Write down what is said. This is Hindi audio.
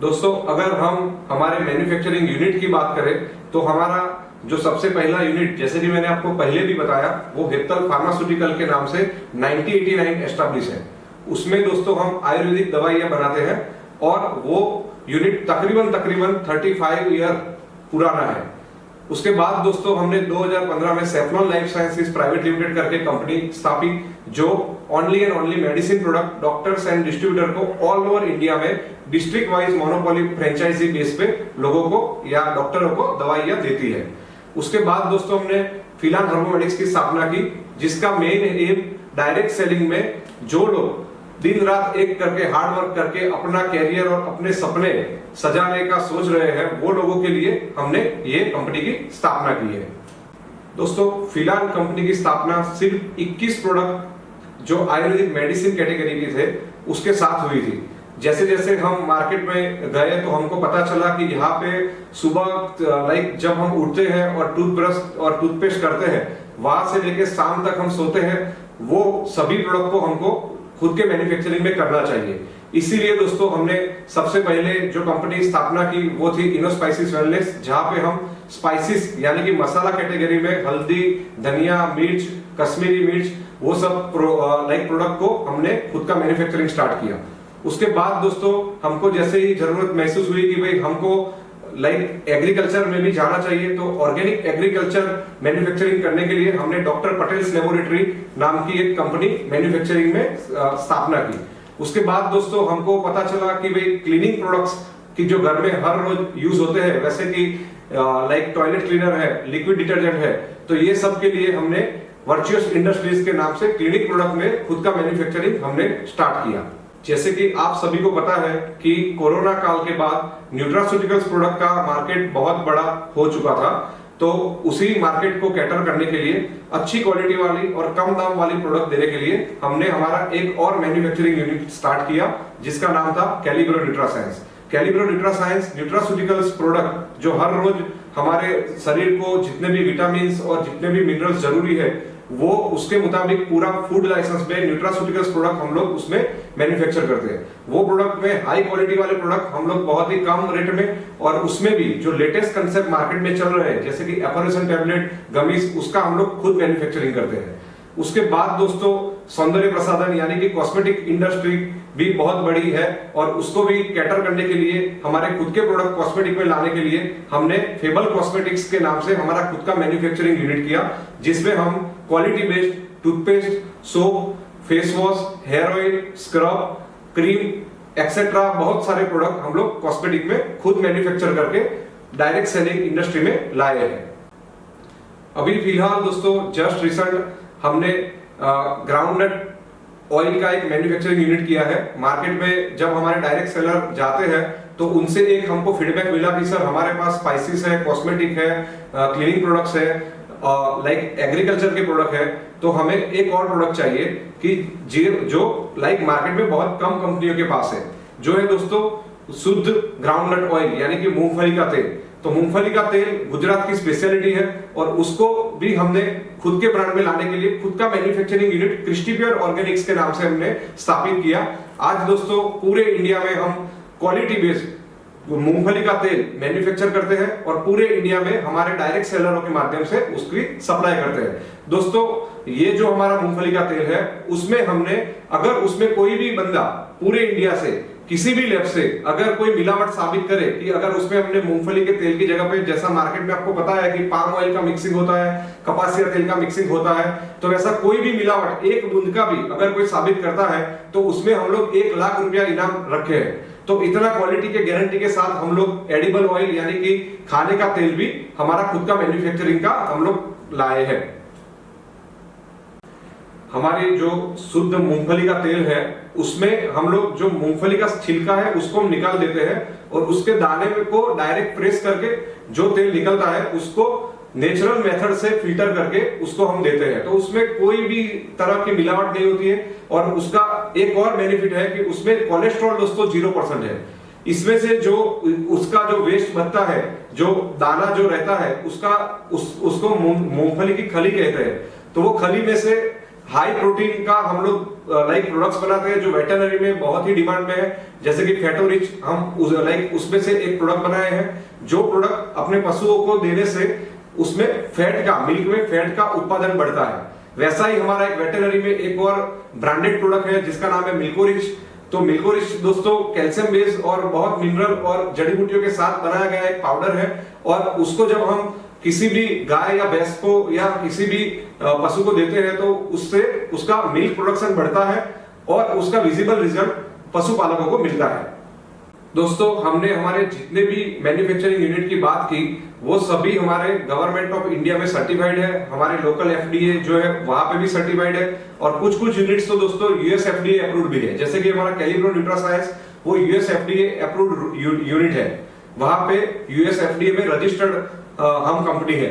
दोस्तों, अगर हम हमारे मैन्युफैक्चरिंग यूनिट की बात करें तो हमारा जो सबसे पहला यूनिट, जैसे कि मैंने आपको पहले भी बताया, वो हेप्तल फार्मास्यूटिकल के नाम से 1989 एस्टैब्लिश है। उसमें दोस्तों हम आयुर्वेदिक दवाइयां बनाते हैं और वो यूनिट तकरीबन 35 ईयर पुराना है। उसके बाद दोस्तों हमने 2015 में Seflon life sciences private limited करके कंपनी स्थापित, जो only and only medicine product doctors and distributor को ऑल ओवर इंडिया में district wise monopoly franchisee base पे लोगों को या डॉक्टरों को दवाइयां देती है। उसके बाद दोस्तों हमने फिलान थर्मोमेटिक्स की स्थापना की, जिसका मेन एम डायरेक्ट सेलिंग में जो लोग दिन रात एक करके हार्ड वर्क करके अपना कैरियर और अपने सपने सजाने का सोच रहे हैं, वो लोगों के लिए हमने ये कंपनी की स्थापना की है। दोस्तों, फिलहाल कंपनी की स्थापना सिर्फ 21 प्रोडक्ट जो आयुर्वेदिक मेडिसिन कैटेगरी के थे उसके साथ हुई थी। जैसे जैसे हम मार्केट में गए तो हमको पता चला कि यहाँ पे सुबह जब हम उठते हैं और टूथब्रश और टूथपेस्ट करते हैं, वहां से लेके शाम तक हम सोते हैं, वो सभी प्रोडक्ट को हमको खुद के मैन्युफैक्चरिंग में करना चाहिए। इसीलिए दोस्तों हमने सबसे पहले जो कंपनी स्थापना की वो थी इनो स्पाइसेस वेलनेस, जहां पे हम स्पाइसेस यानी कि मसाला कैटेगरी में हल्दी, धनिया, मिर्च, कश्मीरी मिर्च, वो सब प्रोडक्ट को हमने खुद का मैन्युफैक्चरिंग स्टार्ट किया। उसके बाद दोस्तों हमको जैसे ही जरूरत महसूस हुई कि भाई हमको एग्रीकल्चर में भी जाना चाहिए, तो ऑर्गेनिक एग्रीकल्चर मैन्युफैक्चरिंग करने के लिए हमने डॉक्टर पटेल्स लेबोरेटरी नाम की एक कंपनी मैन्युफैक्चरिंग में स्थापना की। उसके बाद दोस्तों हमको पता चला कि भाई क्लीनिंग प्रोडक्ट्स की जो घर में हर रोज यूज होते हैं, वैसे कि टॉयलेट क्लीनर है, लिक्विड डिटर्जेंट है, तो ये सब के लिए हमने वर्चुअस इंडस्ट्रीज के नाम से क्लिनिक प्रोडक्ट में खुद का मैन्युफैक्चरिंग हमने स्टार्ट किया। जैसे कि आप सभी को पता है कि कोरोना काल के बाद न्यूट्रास्यूटिकल्स प्रोडक्ट का मार्केट बहुत बड़ा हो चुका था, तो उसी मार्केट को कैटर करने के लिए अच्छी क्वालिटी वाली और कम दाम वाली प्रोडक्ट देने के लिए हमने हमारा एक और मैन्युफैक्चरिंग यूनिट स्टार्ट किया, जिसका नाम था कैलिब्रो न्यूट्रासाइंस। कैलिब्रो न्यूट्रासाइंस न्यूट्रास्यूटिकल्स प्रोडक्ट जो हर रोज हमारे शरीर को जितने भी विटामिन और जितने भी मिनरल्स जरूरी है, वो उसके मुताबिक पूरा फूड लाइसेंस में न्यूट्रास्यूटिकल्स प्रोडक्ट हम लोग उसमें मैन्युफैक्चर करते हैं। वो प्रोडक्ट में हाई क्वालिटी वाले प्रोडक्ट हम लोग बहुत ही कम रेट में, और उसमें भी जो लेटेस्ट कंसेप्ट मार्केट में चल रहे हैं जैसे कि एपरेशन टैबलेट, गमीज, उसका हम लोग खुद मैन्युफैक्चरिंग करते हैं। उसके बाद दोस्तों सौंदर्य प्रसाधन यानी कि कॉस्मेटिक इंडस्ट्री भी बहुत बड़ी है, और उसको भी कैटर करने के लिए हमारे खुद के प्रोडक्ट कॉस्मेटिक में लाने के लिए हमने फेबल कॉस्मेटिक्स के नाम से हमारा खुद का मैन्युफैक्चरिंग यूनिट किया, जिसमें हम quality based toothpaste, soap, face wash, hair oil, scrub, cream etcetera बहुत सारे प्रोडक्ट हम लोग कॉस्मेटिक में खुद मैन्युफैक्चर करके डायरेक्ट सेलिंग इंडस्ट्री में लाए हैं। अभी फिलहाल दोस्तों जस्ट रिसेंट हमने ग्राउंडनट ऑयल का एक मैन्युफैक्चरिंग यूनिट किया है। मार्केट में जब हमारे डायरेक्ट सेलर जाते हैं तो उनसे एक हमको फीडबैक मिला कि सर हमारे पास स्पाइसेस है, कॉस्मेटिक है, क्लीनिंग प्रोडक्ट्स है, एग्रीकल्चर के प्रोडक्ट है, तो हमें एक और प्रोडक्ट चाहिए कि जो मार्केट में बहुत कम कंपनियों के पास है, जो है दोस्तों शुद्ध ग्राउंडनट ऑयल यानी कि मूंगफली का तेल। तो मूंगफली का तेल गुजरात की स्पेशलिटी है, और उसको भी हमने खुद के ब्रांड में लाने के लिए खुद का manufacturing unit Christy pure organics के नाम से हमने स्थापित किया। आज दोस्तों पूरे इंडिया में हम क्वालिटी बेस्ड मूंगफली का तेल मैन्युफैक्चर करते हैं, और पूरे इंडिया में हमारे डायरेक्ट सेलरों के माध्यम से उसकी सप्लाई करते हैं। दोस्तों ये जो हमारा मूंगफली का तेल है, उसमें हमने अगर उसमें कोई भी बंदा पूरे इंडिया से किसी भी लैब से अगर कोई मिलावट साबित करे कि अगर उसमें हमने मूंगफली के तेल की जगह पे, जैसा मार्केट में आपको पता है कि पाम ऑयल का मिक्सिंग होता है, कपासिया तेल का मिक्सिंग होता है, तो वैसा कोई भी मिलावट एक बूंद का भी अगर कोई साबित करता है तो उसमें हम लोग 1 लाख रुपया इनाम रखे हैं। तो इतना क्वालिटी के गारंटी के साथ हम लोग एडिबल ऑयल यानी कि खाने का तेल भी हमारा खुद का मैन्युफैक्चरिंग का हम लोग लाए हैं। हमारी जो शुद्ध मूंगफली का तेल है, उसमें हम लोग जो मूंगफली का छिलका है उसको हम निकाल देते हैं, और उसके दाने को डायरेक्ट प्रेस करके जो तेल निकलता है उसको नेचुरल मेथड से फिल्टर करके उसको हम देते हैं। तो उसमें कोई भी तरह की मिलावट नहीं होती है, और उसका एक और बेनिफिट है कि उसमें कोलेस्ट्रॉल दोस्तों 0% है। इसमें से जो उसका जो वेस्ट बचता है, जो दाना जो रहता है उसको मूंगफली की खली कहते हैं, तो वो खली में से हाई प्रोटीन का हम लोग लाइक प्रोडक्ट्स बनाते हैं जो वेटरनरी में बहुत ही डिमांड में है, जैसे कि फैटो रिच, हम उसमें से एक प्रोडक्ट बनाए हैं जो प्रोडक्ट अपने पशुओं को देने से उसमें फैट का, मिल्क में फैट का उत्पादन बढ़ता है। वैसा ही हमारा एक वेटरनरी में एक और ब्रांडेड प्रोडक्ट है जिसका नाम है मिल्को रिच। तो मिल्को रिच दोस्तों कैल्शियम बेस्ड और बहुत मिनरल और जड़ी बूटियों के साथ बनाया गया एक पाउडर है, और उसको जब हम किसी भी गाय या भैंस को या किसी भी पशु को देते हैं तो उससे उसका मिल्क प्रोडक्शन बढ़ता है और उसका विजिबल रिजल्ट पशुपालकों को मिलता है। दोस्तों हमने हमारे जितने भी मैन्युफैक्चरिंग यूनिट की बात की वो सभी हमारे गवर्नमेंट ऑफ इंडिया में सर्टिफाइड है, हमारे लोकल एफडीए जो है वहां पे भी सर्टिफाइड है, और कुछ कुछ यूनिट्स तो दोस्तों यूएस एफडीए अप्रूव्ड भी है, जैसे कि हमारा कैलिब्रो न्यूट्रासाइंस वो यूएस एफडीए अप्रूव्ड यूनिट है, वहां पे यूएस एफडीए में रजिस्टर्ड हम कंपनी है।